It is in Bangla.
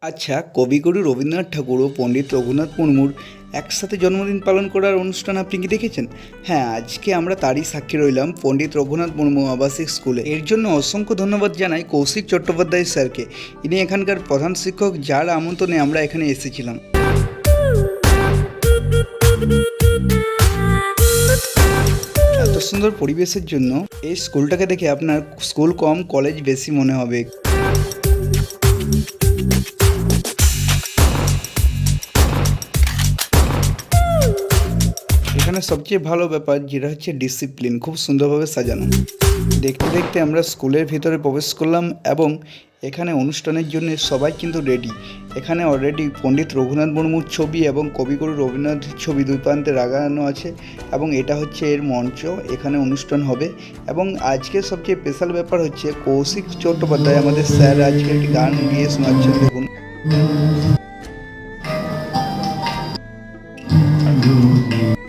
আচ্ছা, কবিগুরু রবীন্দ্রনাথ ঠাকুর ও পণ্ডিত রঘুনাথ মুর্মুর একসাথে জন্মদিন পালন করার অনুষ্ঠান আপনি কি দেখেছেন? হ্যাঁ, আজকে আমরা তারই সাক্ষী রইলাম পণ্ডিত রঘুনাথ মুর্মু আবাসিক স্কুলে। এর জন্য অসংখ্য ধন্যবাদ জানাই কৌশিক চট্টোপাধ্যায় স্যারকে। ইনি এখানকার প্রধান শিক্ষক, যার আমন্ত্রণে আমরা এখানে এসেছিলাম। এত সুন্দর পরিবেশের জন্য এই স্কুলটাকে দেখে আপনার স্কুল কম কলেজ বেশি মনে হবে। এখানে সবচেয়ে ভালো ব্যাপার যেটা হচ্ছে ডিসিপ্লিন, খুব সুন্দরভাবে সাজানো। দেখতে দেখতে আমরা স্কুলের ভিতরে প্রবেশ করলাম এবং এখানে অনুষ্ঠানের জন্য সবাই কিন্তু রেডি। এখানে অলরেডি পণ্ডিত রঘুনাথ মুর্মুর ছবি এবং কবিগুরু রবীন্দ্রনাথের ছবি দুই প্রান্তে লাগানো আছে এবং এটা হচ্ছে এর মঞ্চ। এখানে অনুষ্ঠান হবে এবং আজকে সবচেয়ে স্পেশাল ব্যাপার হচ্ছে কৌশিক চট্টোপাধ্যায় আমাদের স্যার আজকে একটি গান গিয়ে শোনাচ্ছেন। দেখুন।